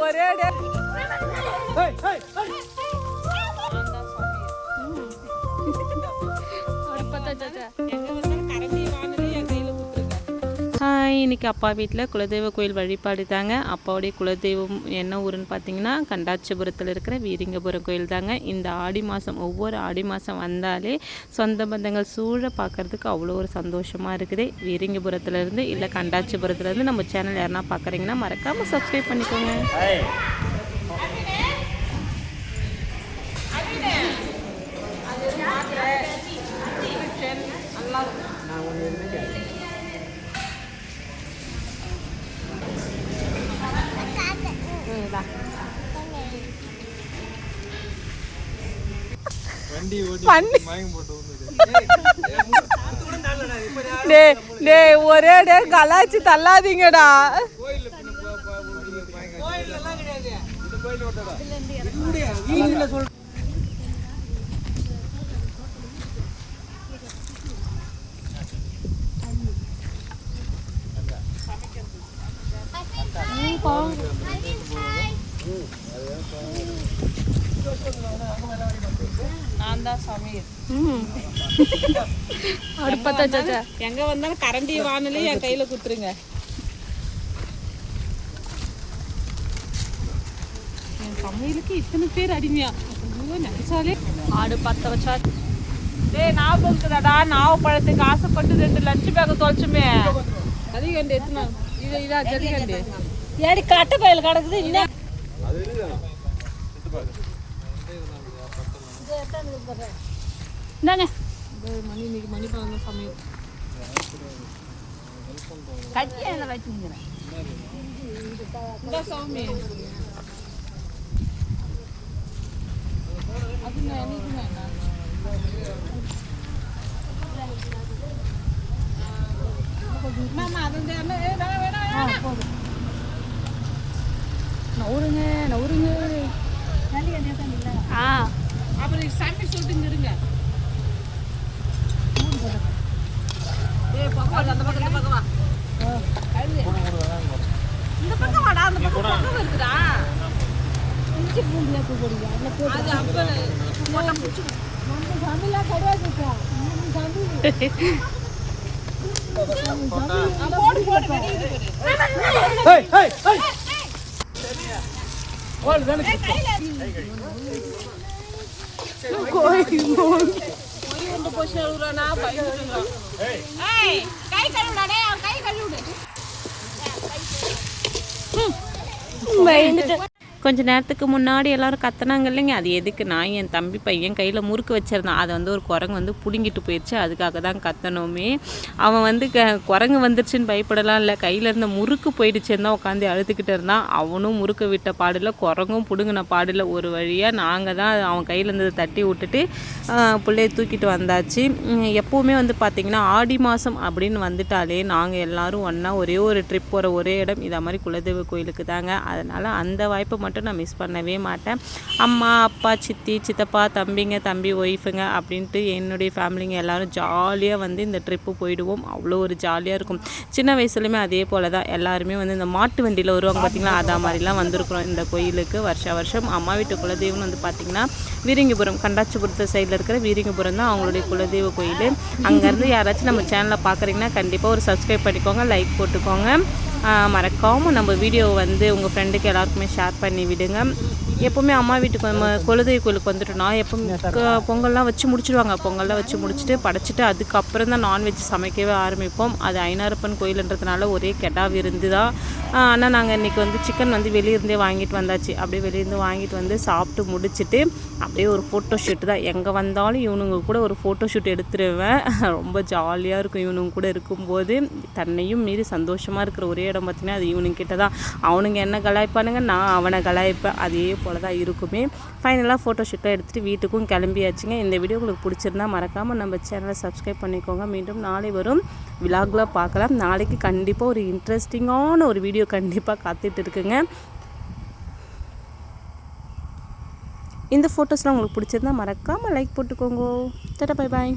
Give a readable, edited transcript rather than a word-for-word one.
ஒரே இன்றைக்கி அப்பா வீட்டில் குலதெய்வ கோயில் வழிபாடு தாங்க. அப்பாவுடைய குலதெய்வம் என்ன ஊருன்னு பார்த்தீங்கன்னா கண்டாச்சிபுரத்தில் இருக்கிற வீரிங்கபுரம் கோயில் தாங்க. இந்த ஆடி மாதம் ஒவ்வொரு ஆடி மாதம் வந்தாலே சொந்த பந்தங்கள் சூழ பார்க்குறதுக்கு அவ்வளோ ஒரு சந்தோஷமாக இருக்குது. வீரிங்கபுரத்துலேருந்து இல்லை கண்டாச்சிபுரத்துலேருந்து நம்ம சேனல் யாருன்னா பார்க்குறீங்கன்னா மறக்காமல் சப்ஸ்கிரைப் பண்ணிக்கோங்க. ஒரே கலாச்சி தள்ளாதீங்கடா. எங்க வந்தாலும் கரண்டி வானலி என் கையில குத்துருங்க. என் சமையலுக்கு இத்தனை பேர் அடிமையா நினைச்சாலே ஆடு பத்த வச்சா. ஞாபகம் இருக்குதாடா, நாவப்பழத்துக்கு ஆசைப்பட்டு 2 லட்சம் பேக்க தொலைச்சுமே. அதிகண்டி எத்தனை இதா ஜல்லிகண்டி ஏடி கட்ட பயில கிடக்குது. இல்ல மணி இன்னைக்கு மணி 11 சமையல் கட்டியா வச்சுக்கிறேன். சாமி அது மாமா அது நவுருங்க நவுருங்க. அப்புறம் சாமி சொல்லிட்டு இருங்க. அந்த பக்கம் இந்த பக்கம் வா. இந்த பக்கம் வாடா. அந்த பக்கம் இருக்குடா. இஞ்சி பூண்டுல போடுங்க. அது அப்ப போட்டா புடிச்சு நம்ம சாமில கிடையாது. போடு போடு வெடி இது. ஏய் ஏய் ஏய் சரியா ஓல் வேணு. கோய் ஒன்று போச்சு அழுறானா பயந்துட்டா. ஏய் கை கழுவுடா. டேய் கை கழுவுடு. பயந்துட்ட. கொஞ்ச நேரத்துக்கு முன்னாடி எல்லோரும் கத்துனாங்க இல்லைங்க, அது எதுக்கு நான் என் தம்பி பையன் கையில் முறுக்கு வச்சுருந்தான். அதை வந்து ஒரு குரங்கு வந்து பிடுங்கிட்டு போயிடுச்சு. அதுக்காக தான் கத்தனோமே. அவன் வந்து குரங்கு வந்துருச்சுன்னு பயப்படலாம் இல்லை, கையில் இருந்த முறுக்கு போயிடுச்சுன்னு தான் உட்காந்து அழுதுகிட்டு இருந்தான். அவனும் முறுக்கு விட்ட பாடில் குரங்கும் பிடுங்கின பாடில் ஒரு வழியாக நாங்கள் தான் அவன் கையில் இருந்ததை தட்டி விட்டுட்டு பிள்ளையை தூக்கிட்டு வந்தாச்சு. எப்போவுமே வந்து பார்த்திங்கன்னா ஆடி மாதம் அப்படின்னு வந்துட்டாலே நாங்கள் எல்லோரும் ஒன்றா ஒரே ஒரு ட்ரிப் போகிற ஒரே இடம் இதை மாதிரி குலதெய்வ கோயிலுக்கு தாங்க. அதனால் அந்த வாய்ப்பை மட்டும் நான் மிஸ் பண்ணவே மாட்டேன். அம்மா அப்பா சித்தி சித்தப்பா தம்பிங்க தம்பி ஒய்ஃபுங்க அப்படின்ட்டு என்னுடைய ஃபேமிலிங்க எல்லோரும் ஜாலியாக வந்து இந்த ட்ரிப்பு போயிடுவோம். அவ்வளோ ஒரு ஜாலியாக இருக்கும். சின்ன வயசுலையுமே அதே போல் தான் எல்லாருமே வந்து இந்த மாட்டு வண்டியில் வருவாங்க பார்த்திங்களா, அதா மாதிரிலாம் வந்திருக்கிறோம் இந்த கோயிலுக்கு வருஷம். அம்மா வீட்டு குலதெய்வம் வந்து பார்த்திங்கன்னா வீரிங்கபுரம் கண்டாச்சிபுரத்து சைடில் இருக்கிற வீரிங்கபுரம் தான் அவங்களுடைய குலதெய்வ கோயில். அங்கேருந்து யாராச்சும் நம்ம சேனலை பார்க்குறீங்கன்னா கண்டிப்பாக ஒரு சப்ஸ்கிரைப் பண்ணிக்கோங்க, லைக் போட்டுக்கோங்க. மறக்காமல் நம்ம வீடியோவை வந்து உங்கள் ஃப்ரெண்டுக்கு எல்லாருக்குமே ஷேர் பண்ணி விடுங்க. எப்போவுமே அம்மா வீட்டுக்கு நம்ம குலதெய்வ கோயிலுக்கு வந்துட்டோம்னா எப்போ பொங்கல்லாம் வச்சு முடிச்சுடுவாங்க. பொங்கல்லாம் வச்சு முடிச்சுட்டு படைச்சிட்டு அதுக்கப்புறம் தான் நான்வெஜ் சமைக்கவே ஆரம்பிப்போம். அது ஐனாரப்பன் கோயிலுன்றதுனால ஒரே கெடா விருந்து தான். ஆனால் நாங்கள் இன்றைக்கி வந்து சிக்கன் வந்து வெளியிருந்தே வாங்கிட்டு வந்தாச்சு. அப்படியே வெளியிருந்து வாங்கிட்டு வந்து சாப்பிட்டு முடிச்சுட்டு அப்படியே ஒரு ஃபோட்டோ ஷூட்டு தான். எங்கே வந்தாலும் இவனுங்க கூட ஒரு ஃபோட்டோ ஷூட் எடுத்துருவேன். ரொம்ப ஜாலியாக இருக்கும் இவனுங்க கூட இருக்கும்போது. தன்னையும் மீறி சந்தோஷமாக இருக்கிற ஒரே இடம் பார்த்திங்கன்னா அது இவனுங்க கிட்ட தான். அவனுங்க என்ன கலாய்ப்பானுங்க, நான் அவனை கலாய்ப்பேன். அதே போல் தான் இருக்குமே. ஃபைனலாக ஃபோட்டோ ஷூட்டாக எடுத்துகிட்டு வீட்டுக்கும் கிளம்பியாச்சுங்க. இந்த வீடியோ உங்களுக்கு பிடிச்சிருந்தா மறக்காமல் நம்ம சேனலை சப்ஸ்கிரைப் பண்ணிக்கோங்க. மீண்டும் நாளை வரும் விலாகில் பார்க்கலாம். நாளைக்கு கண்டிப்பாக ஒரு இன்ட்ரெஸ்டிங்கான ஒரு வீடியோ கண்டிப்பாக காத்துட்டு இருக்குங்க. இந்த ஃபோட்டோஸ்லாம் உங்களுக்கு பிடிச்சிருந்தா மறக்காமல் லைக் போட்டுக்கோங்க. Tata bye bye.